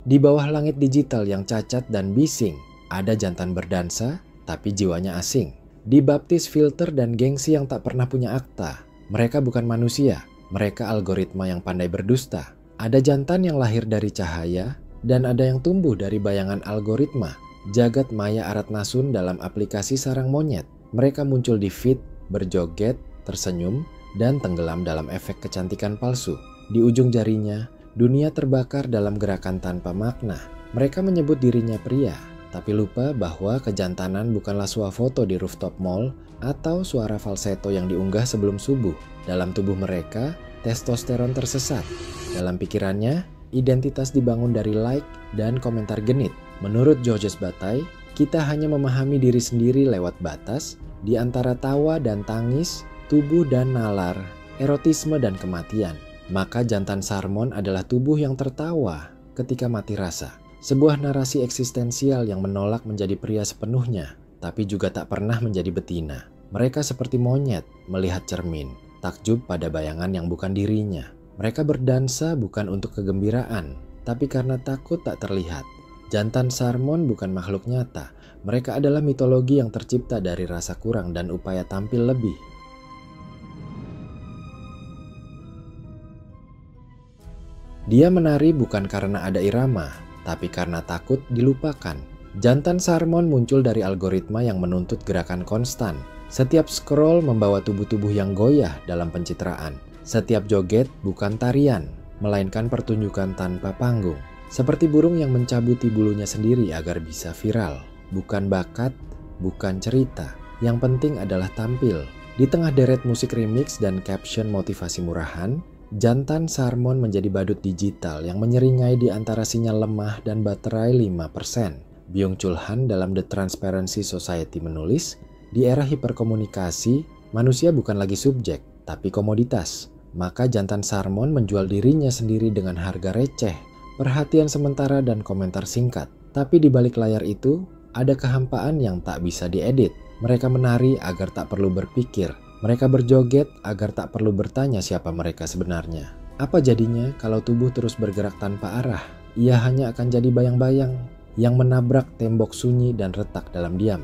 Di bawah langit digital yang cacat dan bising, ada jantan berdansa tapi jiwanya asing. Dibaptis filter dan gengsi yang tak pernah punya akta. Mereka bukan manusia, mereka algoritma yang pandai berdusta. Ada jantan yang lahir dari cahaya dan ada yang tumbuh dari bayangan algoritma. Jagat maya Aratnasun dalam aplikasi sarang monyet. Mereka muncul di feed, berjoget, tersenyum, dan tenggelam dalam efek kecantikan palsu. Di ujung jarinya, dunia terbakar dalam gerakan tanpa makna. Mereka menyebut dirinya pria, tapi lupa bahwa kejantanan bukanlah swafoto di rooftop mall atau suara falsetto yang diunggah sebelum subuh. Dalam tubuh mereka, testosteron tersesat. Dalam pikirannya, identitas dibangun dari like dan komentar genit. Menurut Georges Bataille, kita hanya memahami diri sendiri lewat batas di antara tawa dan tangis, tubuh dan nalar, erotisme dan kematian. Maka jantan Sarmon adalah tubuh yang tertawa ketika mati rasa. Sebuah narasi eksistensial yang menolak menjadi pria sepenuhnya, tapi juga tak pernah menjadi betina. Mereka seperti monyet melihat cermin, takjub pada bayangan yang bukan dirinya. Mereka berdansa bukan untuk kegembiraan, tapi karena takut tak terlihat. Jantan Sarmon bukan makhluk nyata. Mereka adalah mitologi yang tercipta dari rasa kurang dan upaya tampil lebih. Dia menari bukan karena ada irama, tapi karena takut dilupakan. Jantan Sarmon muncul dari algoritma yang menuntut gerakan konstan. Setiap scroll membawa tubuh-tubuh yang goyah dalam pencitraan. Setiap joget bukan tarian, melainkan pertunjukan tanpa panggung. Seperti burung yang mencabuti bulunya sendiri agar bisa viral. Bukan bakat, bukan cerita. Yang penting adalah tampil. Di tengah deret musik remix dan caption motivasi murahan, jantan Sarmon menjadi badut digital yang menyeringai di antara sinyal lemah dan baterai 5%. Byung-Chul Han dalam The Transparency Society menulis, di era hiperkomunikasi, manusia bukan lagi subjek, tapi komoditas. Maka jantan Sarmon menjual dirinya sendiri dengan harga receh, perhatian sementara dan komentar singkat. Tapi di balik layar itu, ada kehampaan yang tak bisa diedit. Mereka menari agar tak perlu berpikir. Mereka berjoget agar tak perlu bertanya siapa mereka sebenarnya. Apa jadinya kalau tubuh terus bergerak tanpa arah? Ia hanya akan jadi bayang-bayang yang menabrak tembok sunyi dan retak dalam diam.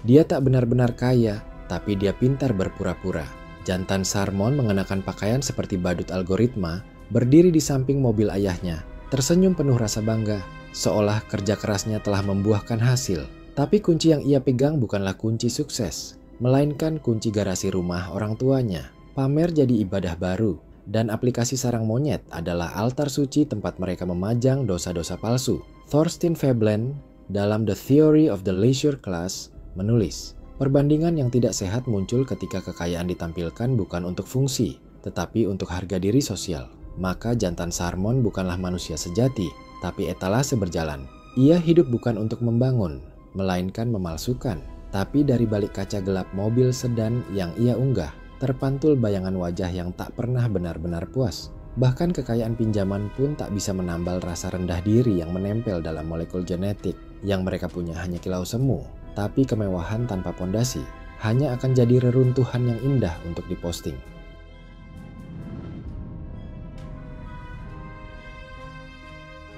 Dia tak benar-benar kaya, tapi dia pintar berpura-pura. Jantan Sarmon mengenakan pakaian seperti badut algoritma, berdiri di samping mobil ayahnya, tersenyum penuh rasa bangga, seolah kerja kerasnya telah membuahkan hasil. Tapi kunci yang ia pegang bukanlah kunci sukses, melainkan kunci garasi rumah orang tuanya. Pamer jadi ibadah baru, dan aplikasi sarang monyet adalah altar suci tempat mereka memajang dosa-dosa palsu. Thorstein Veblen dalam The Theory of the Leisure Class menulis, perbandingan yang tidak sehat muncul ketika kekayaan ditampilkan bukan untuk fungsi, tetapi untuk harga diri sosial. Maka jantan Sarmon bukanlah manusia sejati, tapi etalase berjalan. Ia hidup bukan untuk membangun, melainkan memalsukan. Tapi dari balik kaca gelap mobil sedan yang ia unggah, terpantul bayangan wajah yang tak pernah benar-benar puas. Bahkan kekayaan pinjaman pun tak bisa menambal rasa rendah diri yang menempel dalam molekul genetik. Yang mereka punya hanya kilau semu. Tapi kemewahan tanpa pondasi hanya akan jadi reruntuhan yang indah untuk diposting.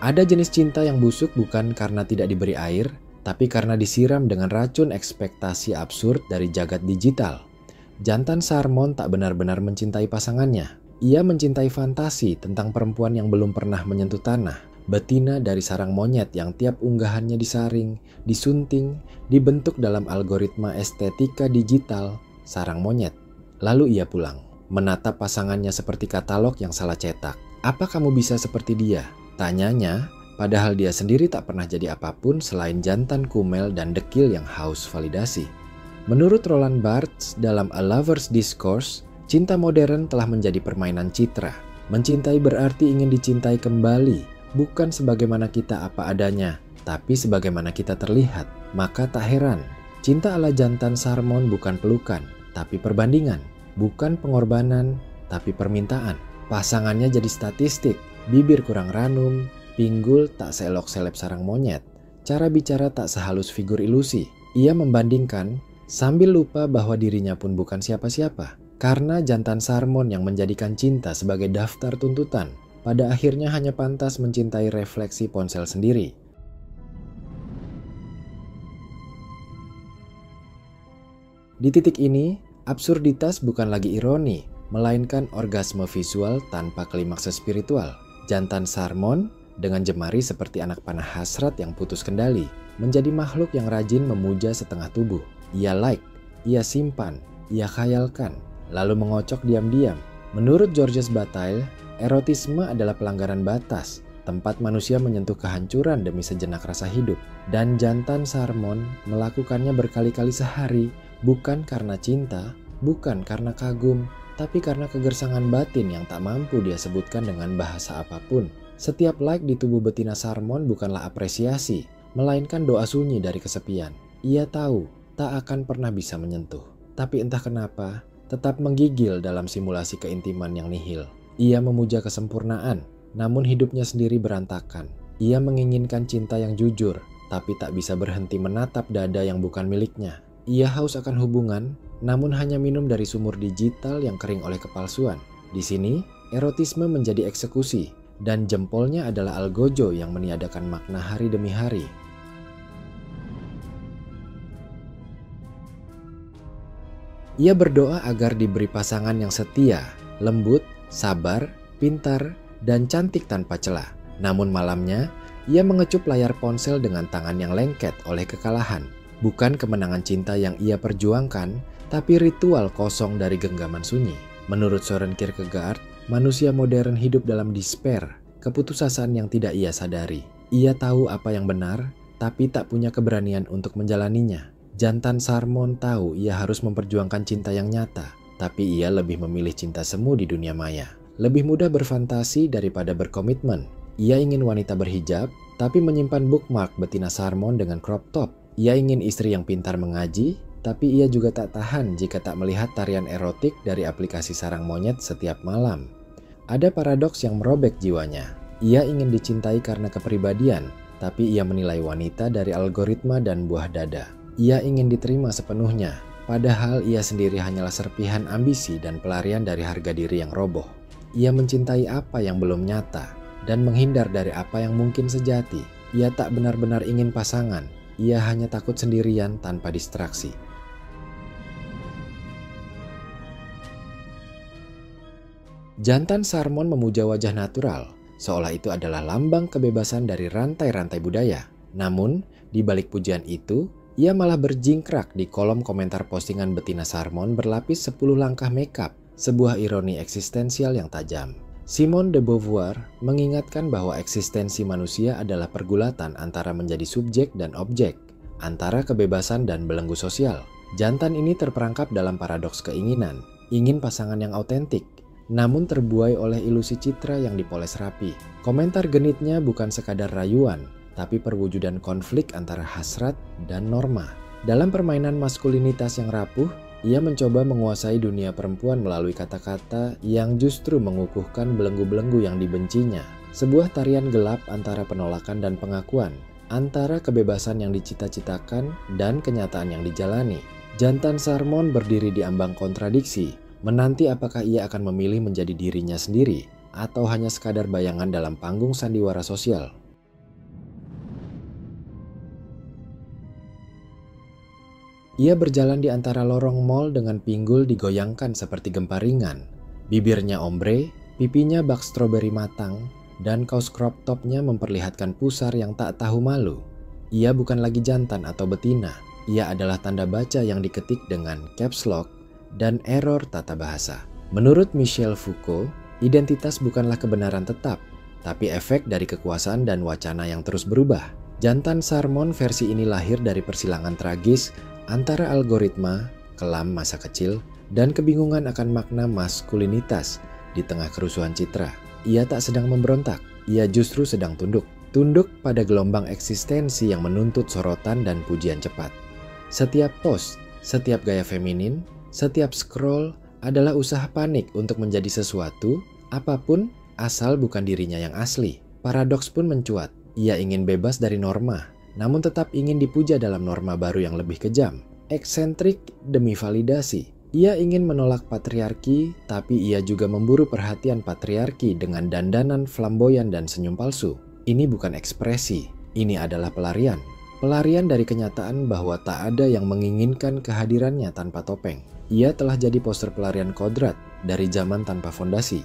Ada jenis cinta yang busuk bukan karena tidak diberi air, tapi karena disiram dengan racun ekspektasi absurd dari jagat digital. Jantan Sarmon tak benar-benar mencintai pasangannya. Ia mencintai fantasi tentang perempuan yang belum pernah menyentuh tanah. Betina dari sarang monyet yang tiap unggahannya disaring, disunting, dibentuk dalam algoritma estetika digital sarang monyet. Lalu ia pulang, menatap pasangannya seperti katalog yang salah cetak. Apa kamu bisa seperti dia? Tanyanya, padahal dia sendiri tak pernah jadi apapun selain jantan kumel dan dekil yang haus validasi. Menurut Roland Barthes dalam A Lover's Discourse, cinta modern telah menjadi permainan citra. Mencintai berarti ingin dicintai kembali. Bukan sebagaimana kita apa adanya, tapi sebagaimana kita terlihat. Maka tak heran, cinta ala jantan Sarmon bukan pelukan, tapi perbandingan. Bukan pengorbanan, tapi permintaan. Pasangannya jadi statistik, bibir kurang ranum, pinggul tak seelok seleb sarang monyet. Cara bicara tak sehalus figur ilusi. Ia membandingkan, sambil lupa bahwa dirinya pun bukan siapa-siapa. Karena jantan Sarmon yang menjadikan cinta sebagai daftar tuntutan, pada akhirnya hanya pantas mencintai refleksi ponsel sendiri. Di titik ini, absurditas bukan lagi ironi, melainkan orgasme visual tanpa klimaks spiritual. Jantan Sarmon dengan jemari seperti anak panah hasrat yang putus kendali, menjadi makhluk yang rajin memuja setengah tubuh. Ia like, ia simpan, ia khayalkan, lalu mengocok diam-diam. Menurut Georges Bataille, erotisme adalah pelanggaran batas, tempat manusia menyentuh kehancuran demi sejenak rasa hidup. Dan jantan Sarmon melakukannya berkali-kali sehari, bukan karena cinta, bukan karena kagum, tapi karena kegersangan batin yang tak mampu dia sebutkan dengan bahasa apapun. Setiap like di tubuh betina Sarmon bukanlah apresiasi, melainkan doa sunyi dari kesepian. Ia tahu tak akan pernah bisa menyentuh, tapi entah kenapa tetap menggigil dalam simulasi keintiman yang nihil. Ia memuja kesempurnaan, namun hidupnya sendiri berantakan. Ia menginginkan cinta yang jujur, tapi tak bisa berhenti menatap dada yang bukan miliknya. Ia haus akan hubungan, namun hanya minum dari sumur digital yang kering oleh kepalsuan. Di sini, erotisme menjadi eksekusi, dan jempolnya adalah algojo yang meniadakan makna hari demi hari. Ia berdoa agar diberi pasangan yang setia, lembut, sabar, pintar, dan cantik tanpa celah. Namun malamnya, ia mengecup layar ponsel dengan tangan yang lengket oleh kekalahan. Bukan kemenangan cinta yang ia perjuangkan, tapi ritual kosong dari genggaman sunyi. Menurut Søren Kierkegaard, manusia modern hidup dalam despair, keputusasaan yang tidak ia sadari. Ia tahu apa yang benar, tapi tak punya keberanian untuk menjalaninya. Jantan Sarmon tahu ia harus memperjuangkan cinta yang nyata, tapi ia lebih memilih cinta semu di dunia maya. Lebih mudah berfantasi daripada berkomitmen. Ia ingin wanita berhijab, tapi menyimpan bookmark betina Sarmon dengan crop top. Ia ingin istri yang pintar mengaji, tapi ia juga tak tahan jika tak melihat tarian erotik dari aplikasi sarang monyet setiap malam. Ada paradoks yang merobek jiwanya. Ia ingin dicintai karena kepribadian, tapi ia menilai wanita dari algoritma dan buah dada. Ia ingin diterima sepenuhnya, padahal ia sendiri hanyalah serpihan ambisi dan pelarian dari harga diri yang roboh. Ia mencintai apa yang belum nyata, dan menghindar dari apa yang mungkin sejati. Ia tak benar-benar ingin pasangan, ia hanya takut sendirian tanpa distraksi. Jantan Sarmon memuja wajah natural, seolah itu adalah lambang kebebasan dari rantai-rantai budaya. Namun, di balik pujian itu, ia malah berjingkrak di kolom komentar postingan betina Sarmon berlapis 10 langkah makeup, sebuah ironi eksistensial yang tajam. Simone de Beauvoir mengingatkan bahwa eksistensi manusia adalah pergulatan antara menjadi subjek dan objek, antara kebebasan dan belenggu sosial. Jantan ini terperangkap dalam paradoks keinginan, ingin pasangan yang autentik, namun terbuai oleh ilusi citra yang dipoles rapi. Komentar genitnya bukan sekadar rayuan, tapi perwujudan konflik antara hasrat dan norma. Dalam permainan maskulinitas yang rapuh, ia mencoba menguasai dunia perempuan melalui kata-kata yang justru mengukuhkan belenggu-belenggu yang dibencinya. Sebuah tarian gelap antara penolakan dan pengakuan, antara kebebasan yang dicita-citakan dan kenyataan yang dijalani. Jantan Sarmon berdiri di ambang kontradiksi, menanti apakah ia akan memilih menjadi dirinya sendiri atau hanya sekadar bayangan dalam panggung sandiwara sosial. Ia berjalan di antara lorong mal dengan pinggul digoyangkan seperti gempa ringan. Bibirnya ombre, pipinya bak stroberi matang, dan kaos crop topnya memperlihatkan pusar yang tak tahu malu. Ia bukan lagi jantan atau betina. Ia adalah tanda baca yang diketik dengan caps lock dan error tata bahasa. Menurut Michel Foucault, identitas bukanlah kebenaran tetap, tapi efek dari kekuasaan dan wacana yang terus berubah. Jantan Sarmon versi ini lahir dari persilangan tragis antara algoritma, kelam masa kecil, dan kebingungan akan makna maskulinitas di tengah kerusuhan citra. Ia tak sedang memberontak, ia justru sedang tunduk. Tunduk pada gelombang eksistensi yang menuntut sorotan dan pujian cepat. Setiap post, setiap gaya feminin, setiap scroll adalah usaha panik untuk menjadi sesuatu, apapun, asal bukan dirinya yang asli. Paradoks pun mencuat, ia ingin bebas dari norma, namun tetap ingin dipuja dalam norma baru yang lebih kejam. Eksentrik demi validasi, Ia ingin menolak patriarki, tapi ia juga memburu perhatian patriarki dengan dandanan flamboyan dan senyum palsu. Ini bukan ekspresi, ini adalah pelarian. Pelarian dari kenyataan bahwa tak ada yang menginginkan kehadirannya tanpa topeng. Ia telah jadi poster pelarian kodrat dari zaman tanpa fondasi.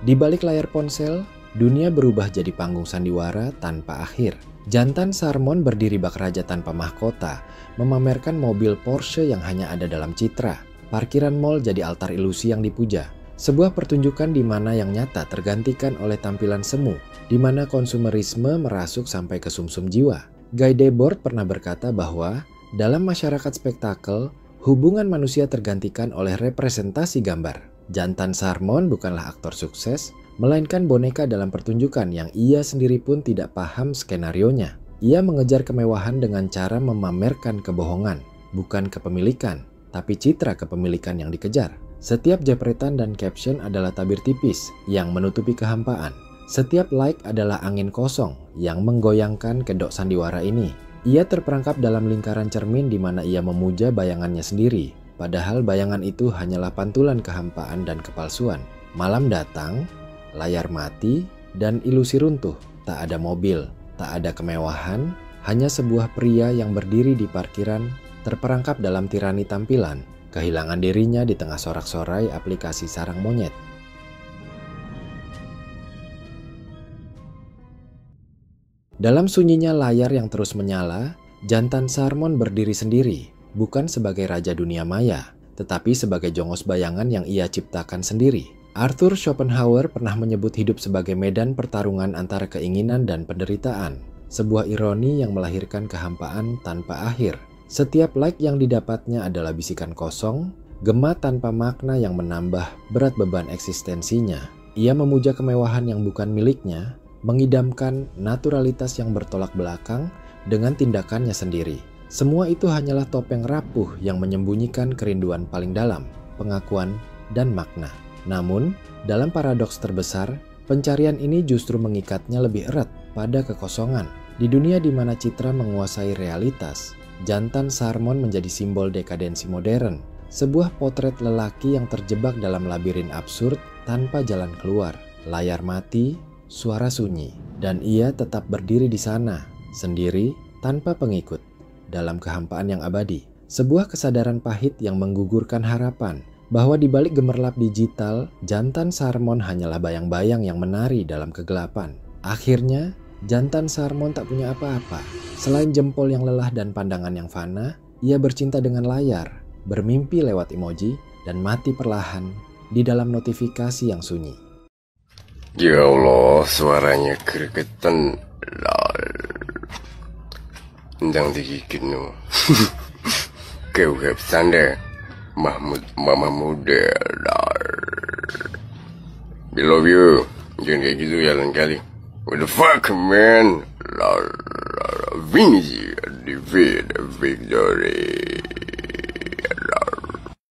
Di balik layar ponsel, dunia berubah jadi panggung sandiwara tanpa akhir. Jantan Sarmon berdiri bak raja tanpa mahkota, memamerkan mobil Porsche yang hanya ada dalam citra. Parkiran mall jadi altar ilusi yang dipuja. Sebuah pertunjukan di mana yang nyata tergantikan oleh tampilan semu, di mana konsumerisme merasuk sampai ke sumsum jiwa. Guy Debord pernah berkata bahwa dalam masyarakat spektakel, hubungan manusia tergantikan oleh representasi gambar. Jantan Sarmon bukanlah aktor sukses, melainkan boneka dalam pertunjukan yang ia sendiri pun tidak paham skenarionya. Ia mengejar kemewahan dengan cara memamerkan kebohongan, bukan kepemilikan, tapi citra kepemilikan yang dikejar. Setiap jepretan dan caption adalah tabir tipis yang menutupi kehampaan. Setiap like adalah angin kosong yang menggoyangkan kedok sandiwara ini. Ia terperangkap dalam lingkaran cermin di mana ia memuja bayangannya sendiri, padahal bayangan itu hanyalah pantulan kehampaan dan kepalsuan. Malam datang, layar mati, dan ilusi runtuh. Tak ada mobil, tak ada kemewahan, hanya sebuah pria yang berdiri di parkiran, terperangkap dalam tirani tampilan, kehilangan dirinya di tengah sorak-sorai aplikasi sarang monyet. Dalam sunyinya layar yang terus menyala, Jantan Sarmon berdiri sendiri, bukan sebagai raja dunia maya, tetapi sebagai jongos bayangan yang ia ciptakan sendiri. Arthur Schopenhauer pernah menyebut hidup sebagai medan pertarungan antara keinginan dan penderitaan, sebuah ironi yang melahirkan kehampaan tanpa akhir. Setiap like yang didapatnya adalah bisikan kosong, gema tanpa makna yang menambah berat beban eksistensinya. Ia memuja kemewahan yang bukan miliknya, mengidamkan naturalitas yang bertolak belakang dengan tindakannya sendiri. Semua itu hanyalah topeng rapuh yang menyembunyikan kerinduan paling dalam, pengakuan, dan makna. Namun, dalam paradoks terbesar, pencarian ini justru mengikatnya lebih erat pada kekosongan. Di dunia di mana citra menguasai realitas, Jantan Sarmon menjadi simbol dekadensi modern, sebuah potret lelaki yang terjebak dalam labirin absurd tanpa jalan keluar. Layar mati, suara sunyi, dan ia tetap berdiri di sana, sendiri, tanpa pengikut, dalam kehampaan yang abadi. Sebuah kesadaran pahit yang menggugurkan harapan, bahwa di balik gemerlap digital, Jantan Sarmon hanyalah bayang-bayang yang menari dalam kegelapan. Akhirnya, Jantan Sarmon tak punya apa-apa. Selain jempol yang lelah dan pandangan yang fana, ia bercinta dengan layar, bermimpi lewat emoji, dan mati perlahan di dalam notifikasi yang sunyi. Ya Allah, suaranya gregetan. Ndang digigit no. Keuhep sanda. Mahmud mama muda. I love you. Jangan kayak gitu ya lain kali. What the fuck, man? Vinci, defeat, victory.